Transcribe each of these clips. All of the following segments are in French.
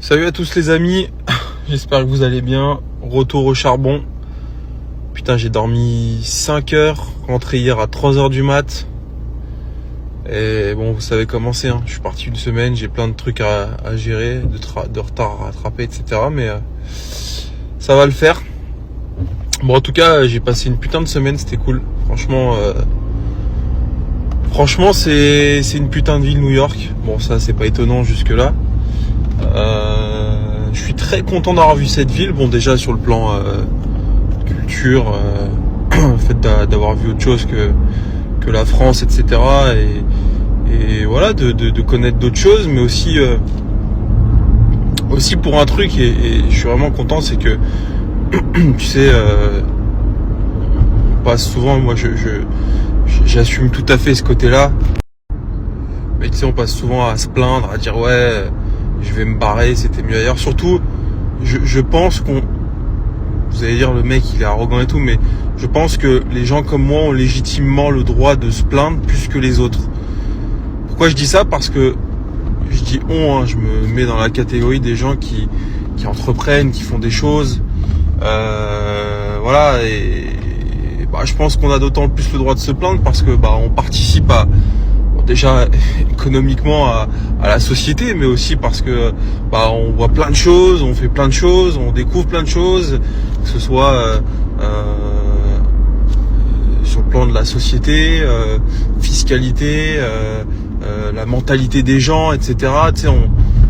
Salut à tous les amis, j'espère que vous allez bien. Retour au charbon. Putain, j'ai dormi 5 heures, rentré hier à 3 heures du mat. Et bon, vous savez comment c'est, hein. Je suis parti une semaine, j'ai plein de trucs à gérer, de retard à rattraper, etc. Mais ça va le faire. Bon, en tout cas, j'ai passé une putain de semaine, c'était cool. Franchement, c'est une putain de ville, New York. Bon, ça, c'est pas étonnant jusque-là. Je suis très content d'avoir vu cette ville. Bon, déjà sur le plan culture, le fait d'avoir vu autre chose que la France, etc. Et voilà, de connaître d'autres choses, mais aussi pour un truc, et je suis vraiment content, c'est que tu sais, on passe souvent, moi j'assume tout à fait ce côté-là, mais tu sais, on passe souvent à se plaindre, à dire ouais, je vais me barrer, c'était mieux ailleurs. Surtout, je pense vous allez dire le mec il est arrogant et tout, mais je pense que les gens comme moi ont légitimement le droit de se plaindre plus que les autres. Pourquoi je dis ça? Parce que je dis je me mets dans la catégorie des gens qui entreprennent, qui font des choses, voilà, et je pense qu'on a d'autant plus le droit de se plaindre parce que on participe déjà économiquement à la société, mais aussi parce que on voit plein de choses, on fait plein de choses, on découvre plein de choses, que ce soit sur le plan de la société, fiscalité, la mentalité des gens, etc. Tu sais,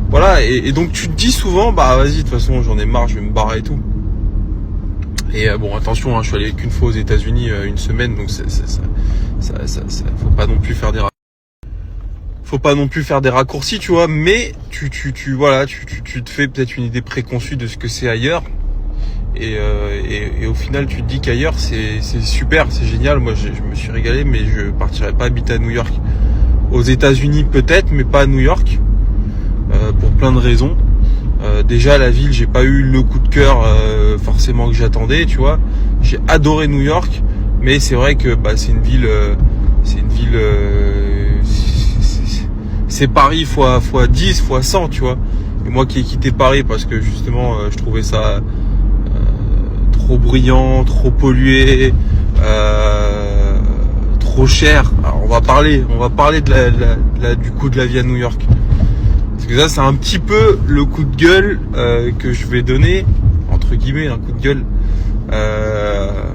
voilà, et donc tu te dis souvent vas-y, de toute façon j'en ai marre, je vais me barrer et tout. Et bon, attention, je suis allé qu'une fois aux États-Unis une semaine, donc ça faut pas non plus faire des raccourcis, tu vois, mais tu te fais peut-être une idée préconçue de ce que c'est ailleurs, et au final tu te dis qu'ailleurs c'est super, c'est génial. Moi je me suis régalé, mais je partirai pas habiter à New York. Aux États-Unis peut-être, mais pas à New York, pour plein de raisons. Déjà la ville, j'ai pas eu le coup de cœur forcément que j'attendais, tu vois. J'ai adoré New York, mais c'est vrai que c'est une ville c'est Paris fois 10, fois 100, tu vois. Et moi qui ai quitté Paris parce que justement je trouvais ça trop bruyant, trop pollué, trop cher. Alors on va parler du coût de la vie à New York. Parce que ça c'est un petit peu le coup de gueule que je vais donner, entre guillemets, un coup de gueule.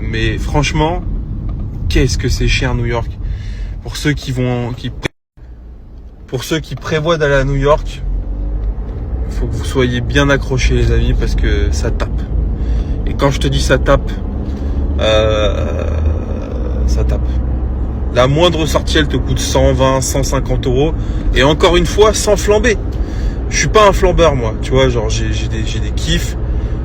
Mais franchement, qu'est-ce que c'est cher New York. Pour ceux qui prévoient d'aller à New York, il faut que vous soyez bien accrochés les amis, parce que ça tape. Et quand je te dis ça tape, ça tape. La moindre sortie elle te coûte 120, 150 euros, et encore une fois sans flamber. Je suis pas un flambeur moi, tu vois, genre j'ai des kiffs,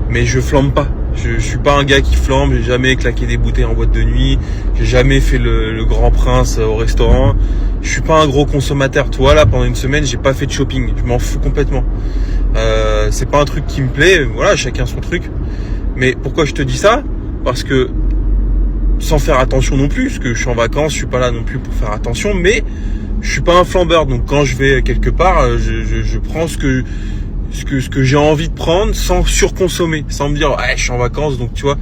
mais je flambe pas. Je suis pas un gars qui flambe, j'ai jamais claqué des bouteilles en boîte de nuit, j'ai jamais fait le grand prince au restaurant. Je suis pas un gros consommateur, tu vois, là pendant une semaine j'ai pas fait de shopping, je m'en fous complètement. C'est pas un truc qui me plaît, voilà, chacun son truc. Mais pourquoi je te dis ça? Parce que sans faire attention non plus, parce que je suis en vacances, je suis pas là non plus pour faire attention, mais je suis pas un flambeur, donc quand je vais quelque part, je prends ce que j'ai envie de prendre sans surconsommer, sans me dire ouais, je suis en vacances, donc tu vois.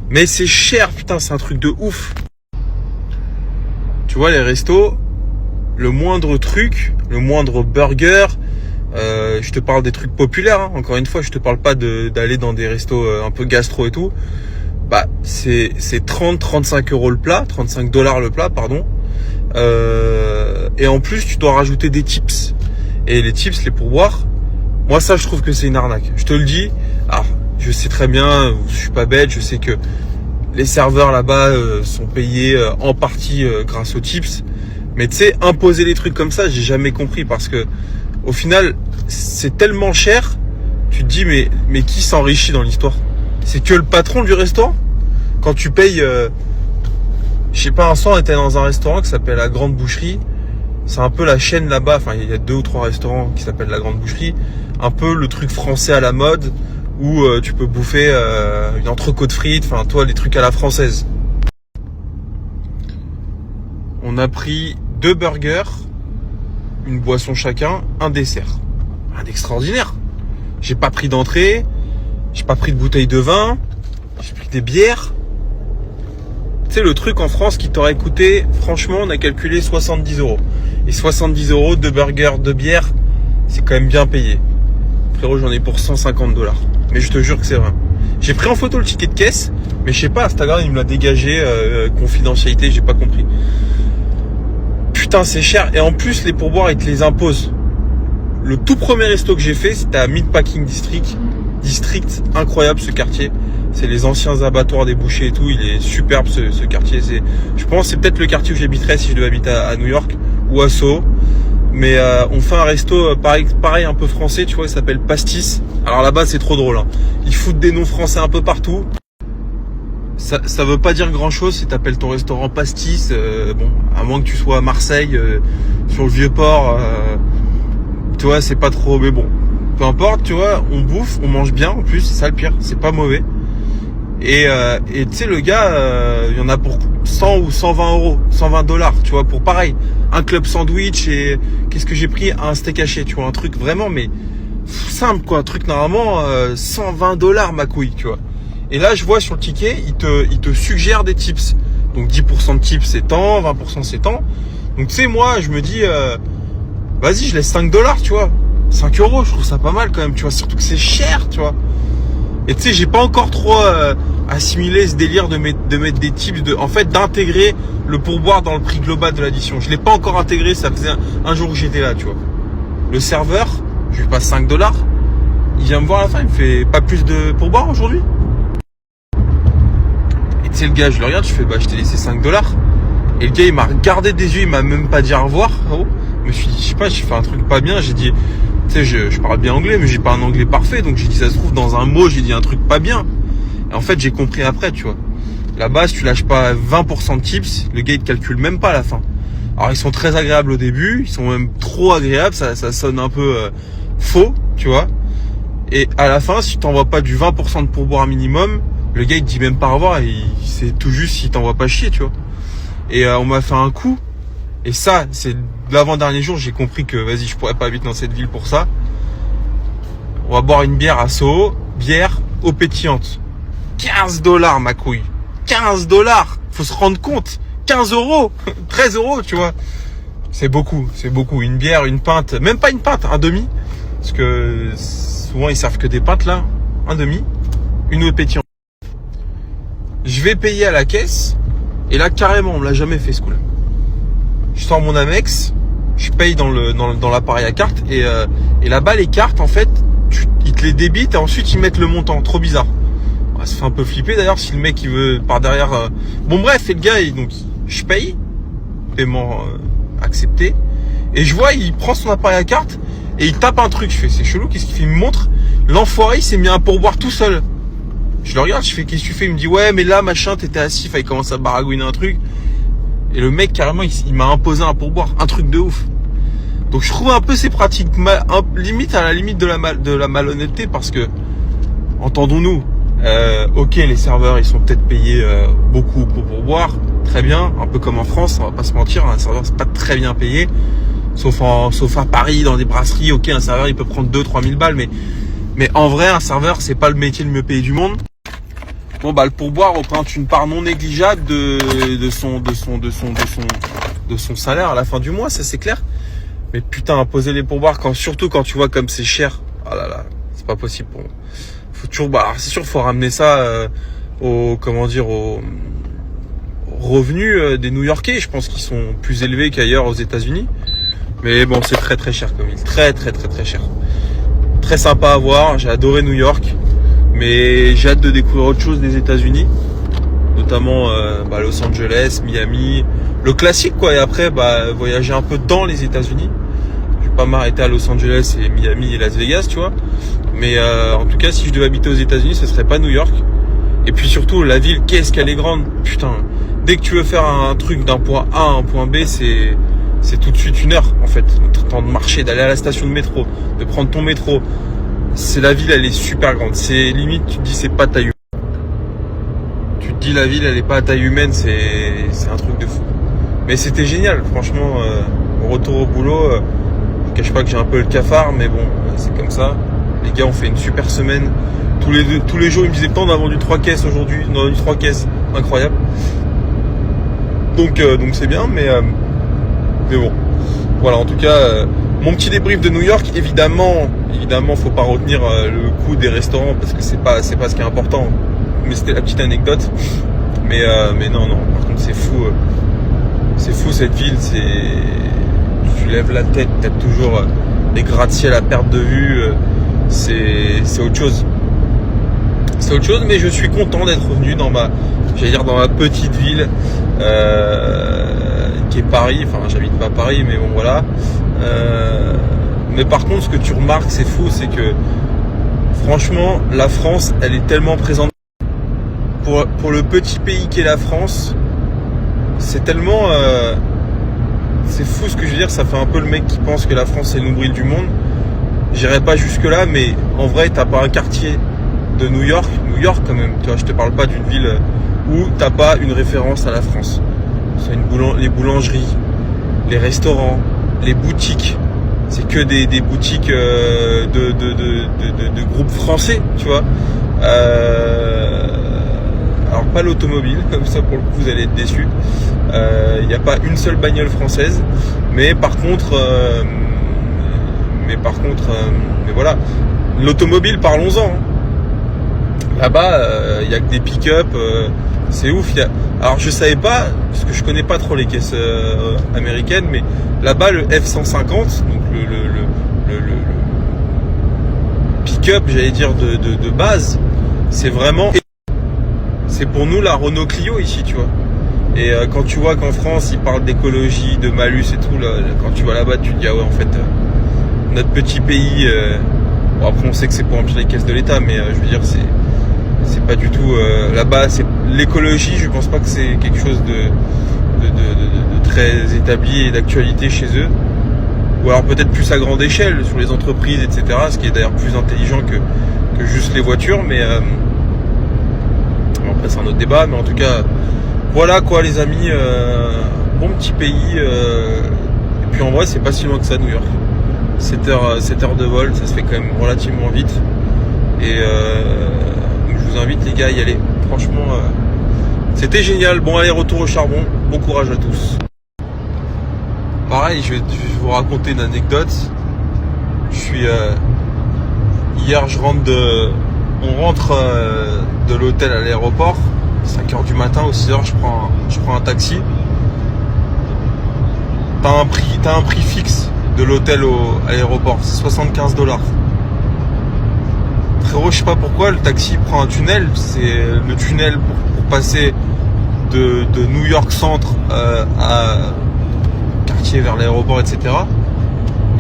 Mais c'est cher, putain, c'est un truc de ouf. Tu vois, les restos, le moindre truc, le moindre burger, je te parle des trucs populaires, hein. Encore une fois, je te parle pas d'aller dans des restos un peu gastro et tout. C'est 30-35 euros le plat, 35 $ le plat, pardon. Et en plus, tu dois rajouter des tips. Et les tips, les pourboires, moi ça je trouve que c'est une arnaque. Je te le dis. Alors, je sais très bien, je suis pas bête, je sais que les serveurs là-bas sont payés en partie grâce aux tips. Mais tu sais, imposer des trucs comme ça, j'ai jamais compris, parce que au final, c'est tellement cher, tu te dis mais qui s'enrichit dans l'histoire? C'est que le patron du restaurant? Quand tu payes, je sais pas, un soir on était dans un restaurant qui s'appelle La Grande Boucherie. C'est un peu la chaîne là-bas, enfin il y a 2 ou 3 restaurants qui s'appellent La Grande Boucherie. Un peu le truc français à la mode, où tu peux bouffer une entrecôte frites, enfin toi les trucs à la française. On a pris 2 burgers, une boisson chacun, un dessert. Rien d'extraordinaire. J'ai pas pris d'entrée, j'ai pas pris de bouteille de vin, j'ai pris des bières. Tu sais, le truc en France qui t'aurait coûté, franchement, on a calculé 70 euros. Et 70 euros de burger, de bière, c'est quand même bien payé. Frérot, j'en ai pour 150 $. Mais je te jure que c'est vrai. J'ai pris en photo le ticket de caisse, mais je sais pas, Instagram, il me l'a dégagé, confidentialité, j'ai pas compris. Putain, c'est cher. Et en plus, les pourboires, ils te les imposent. Le tout premier resto que j'ai fait, c'était à Meatpacking District. Incroyable ce quartier. C'est les anciens abattoirs des bouchers et tout. Il est superbe ce quartier. Je pense que c'est peut-être le quartier où j'habiterais si je devais habiter à New York ou à Soho. Mais on fait un resto pareil un peu français, tu vois, il s'appelle Pastis. Alors là-bas, c'est trop drôle. Hein. Ils foutent des noms français un peu partout. Ça veut pas dire grand-chose si t'appelles ton restaurant Pastis. Bon, à moins que tu sois à Marseille, sur le Vieux-Port. Tu vois, c'est pas trop... Mais bon, peu importe, tu vois, on bouffe, on mange bien en plus, c'est ça le pire, c'est pas mauvais. Et tu sais, le gars, il y en a pour 100 ou 120 euros, 120 $, tu vois, pour pareil, un club sandwich et qu'est-ce que j'ai pris? Un steak haché, tu vois, un truc vraiment, mais simple quoi, un truc normalement 120 $, ma couille, tu vois. Et là, je vois sur le ticket, il te suggère des tips. Donc 10% de tips, c'est tant, 20% c'est tant. Donc tu sais, moi, je me dis, vas-y, je laisse 5 $, tu vois. 5 euros, je trouve ça pas mal quand même, tu vois, surtout que c'est cher, tu vois. Et tu sais, j'ai pas encore trop assimilé ce délire de mettre des tips, en fait, d'intégrer le pourboire dans le prix global de l'addition. Je l'ai pas encore intégré, ça faisait un jour que j'étais là, tu vois. Le serveur, je lui passe 5 $, il vient me voir à la fin, il me fait pas plus de pourboire aujourd'hui. Et tu sais, le gars, je le regarde, je fais, bah, je t'ai laissé 5 $. Et le gars, il m'a regardé des yeux, il m'a même pas dit au revoir, frérot. Je me suis dit, je sais pas, j'ai fait un truc pas bien, j'ai dit, tu sais, je parle bien anglais, mais j'ai pas un anglais parfait, donc j'ai dit, ça se trouve, dans un mot, j'ai dit un truc pas bien. Et en fait, j'ai compris après, tu vois. Là-bas, si tu lâches pas 20% de tips, le gars, il te calcule même pas à la fin. Alors, ils sont très agréables au début, ils sont même trop agréables, ça sonne un peu faux, tu vois. Et à la fin, si tu t'envoies pas du 20% de pourboire minimum, le gars, il te dit même pas au revoir, et c'est tout juste s'il t'envoie pas chier, tu vois. Et on m'a fait un coup. Et ça, c'est l'avant-dernier jour, j'ai compris que, vas-y, je pourrais pas habiter dans cette ville pour ça. On va boire une bière à Soho, bière eau pétillante. 15 $, ma couille. 15 $. Faut se rendre compte. 15 euros. 13 euros, tu vois. C'est beaucoup, c'est beaucoup. Une bière, une pinte, même pas une pinte, un demi. Parce que souvent, ils servent que des pintes, là. Un demi. Une eau pétillante. Je vais payer à la caisse. Et là, carrément, on me l'a jamais fait, ce coup-là. Je sors mon Amex, je paye dans l'appareil à carte et là-bas les cartes en fait, ils te les débitent et ensuite ils mettent le montant. Trop bizarre. Ça fait un peu flipper d'ailleurs si le mec il veut par derrière. Bon bref, et le gars donc je paye, paiement accepté et je vois il prend son appareil à carte et il tape un truc. Je fais c'est chelou, qu'est-ce qu'il fait? Il me montre. L'enfoiré il s'est mis un pourboire tout seul. Je le regarde, je fais qu'est-ce que tu fais? Il me dit ouais mais là machin t'étais assis, il commence à baragouiner un truc. Et le mec, carrément, il m'a imposé un pourboire. Un truc de ouf. Donc, je trouve un peu ces pratiques limite à la limite de la malhonnêteté parce que, entendons-nous, ok, les serveurs, ils sont peut-être payés beaucoup pour pourboire. Très bien. Un peu comme en France, on va pas se mentir. Un serveur, c'est pas très bien payé. Sauf à Paris, dans des brasseries. Ok, un serveur, il peut prendre 2-3 000 balles. Mais en vrai, un serveur, c'est pas le métier le mieux payé du monde. Bon bah le pourboire représente une part non négligeable de son salaire à la fin du mois, ça c'est clair. Mais putain, imposer les pourboires surtout quand tu vois comme c'est cher, ah là là, c'est pas possible. Bon, faut toujours, c'est sûr, faut ramener ça aux revenus des New-Yorkais. Je pense qu'ils sont plus élevés qu'ailleurs aux États-Unis. Mais bon, c'est très très cher comme ville, très très très très cher. Très sympa à voir. J'ai adoré New York. Mais j'ai hâte de découvrir autre chose des États-Unis, notamment Los Angeles, Miami, le classique quoi. Et après voyager un peu dans les États-Unis. Je vais pas m'arrêter à Los Angeles et Miami et Las Vegas, tu vois. Mais en tout cas, si je devais habiter aux États-Unis, ce serait pas New York. Et puis surtout, la ville, qu'est-ce qu'elle est grande. Putain, dès que tu veux faire un truc d'un point A à un point B, c'est tout de suite 1 heure en fait. Le temps de marcher, d'aller à la station de métro, de prendre ton métro. C'est la ville, elle est super grande. C'est limite, tu te dis, c'est pas taille humaine. Tu te dis, la ville, elle est pas à taille humaine, c'est un truc de fou. Mais c'était génial, franchement. Au retour au boulot, je cache pas que j'ai un peu le cafard, mais bon, c'est comme ça. Les gars ont fait une super semaine. Tous les jours, ils me disaient, on a vendu 3 caisses aujourd'hui. On a vendu 3 caisses. Incroyable. Donc c'est bien, mais bon. Voilà, en tout cas, mon petit débrief de New York. Évidemment, faut pas retenir le coût des restaurants parce que c'est pas ce qui est important. Mais c'était la petite anecdote. Mais non. Par contre, c'est fou cette ville. Tu lèves la tête, t'as toujours des gratte-ciel à perte de vue. C'est autre chose. C'est autre chose, mais je suis content d'être revenu dans ma petite ville qui est Paris. Enfin, j'habite pas à Paris, mais bon voilà. Mais par contre, ce que tu remarques, c'est fou, c'est que franchement, la France, elle est tellement présente pour le petit pays qu'est la France. C'est tellement c'est fou ce que je veux dire. Ça fait un peu le mec qui pense que la France c'est le nombril du monde. J'irai pas jusque là, mais en vrai, t'as pas un quartier de New York quand même, tu vois, je te parle pas d'une ville où t'as pas une référence à la France. C'est les boulangeries, les restaurants, les boutiques, c'est que des boutiques de groupes français, tu vois. Alors pas l'automobile, comme ça pour le coup vous allez être déçus. Il n'y a pas une seule bagnole française, mais par contre, mais voilà, l'automobile, parlons-en. Là-bas, il y a que des pick-up, c'est ouf. Alors je savais pas, parce que je connais pas trop les caisses américaines, mais là-bas le F-150, donc le pick-up, j'allais dire de base, c'est vraiment, c'est pour nous la Renault Clio ici, tu vois. Et quand tu vois qu'en France ils parlent d'écologie, de malus et tout, là, quand tu vas là-bas, tu te dis ah ouais, en fait, notre petit pays. Bon, après on sait que c'est pour remplir les caisses de l'État, mais je veux dire c'est pas du tout là-bas. C'est l'écologie. Je pense pas que c'est quelque chose de très établi et d'actualité chez eux. Ou alors peut-être plus à grande échelle sur les entreprises, etc. Ce qui est d'ailleurs plus intelligent que juste les voitures. Mais bon, après c'est un autre débat. Mais en tout cas, voilà quoi les amis. Bon petit pays. Et puis en vrai c'est pas si loin que ça New York. 7 heures de vol, ça se fait quand même relativement vite. Et donc je vous invite les gars à y aller. Franchement, c'était génial. Bon allez, retour au charbon. Bon courage à tous. Pareil, je vais vous raconter une anecdote. Hier, on rentre de l'hôtel à l'aéroport. 5h du matin ou 6h, je prends un taxi. T'as un prix fixe de l'hôtel à l'aéroport, c'est $75. Frérot, je sais pas pourquoi le taxi prend un tunnel. C'est le tunnel pour passer de New York Centre à quartier vers l'aéroport, etc.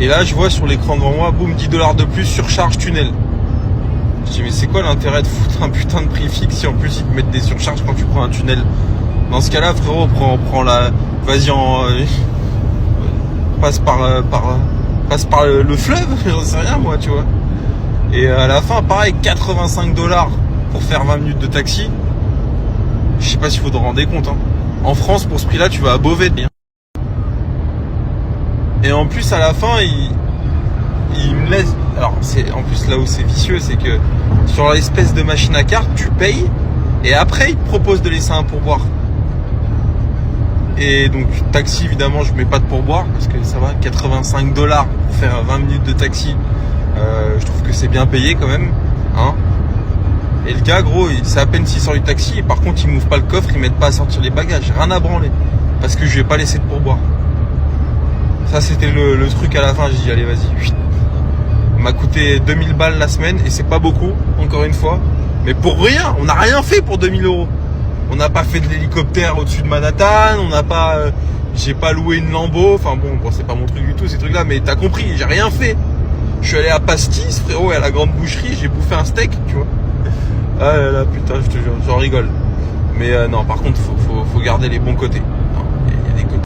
Et là je vois sur l'écran devant moi, boum, $10 de plus, surcharge tunnel. Je dis mais c'est quoi l'intérêt de foutre un putain de prix fixe si en plus ils te mettent des surcharges quand tu prends un tunnel? Dans ce cas là frérot, prends la, vas-y passe par le fleuve, j'en sais rien moi, tu vois. Et à la fin pareil, $85 pour faire 20 minutes de taxi. Je sais pas si vous vous rendez compte, hein. En France pour ce prix là tu vas à Beauvais. Et en plus à la fin il me laisse. Alors c'est en plus là où c'est vicieux, c'est que sur l'espèce de machine à carte tu payes et après il te propose de laisser un pourboire. Et donc taxi évidemment je mets pas de pourboire parce que ça va, $85 pour faire 20 minutes de taxi, je trouve que c'est bien payé quand même, hein. Et le gars gros, c'est à peine s'il sort du taxi et par contre il m'ouvre pas le coffre, il m'aide pas à sortir les bagages, rien à branler, parce que je lui ai pas laissé de pourboire. Ça c'était le truc à la fin, j'ai dit allez vas-y. Il m'a coûté 2000 balles la semaine et c'est pas beaucoup, encore une fois, mais pour rien, on n'a rien fait pour 2000 €. On n'a pas fait de l'hélicoptère au-dessus de Manhattan, on n'a pas, j'ai pas loué une Lambo, enfin bon, c'est pas mon truc du tout ces trucs-là, mais t'as compris, j'ai rien fait. Je suis allé à Pastis, frérot, et à la grande boucherie, j'ai bouffé un steak, tu vois. Ah là là, putain, je te jure, j'en rigole. Mais non, par contre, faut garder les bons côtés. Non, il y a des côtés.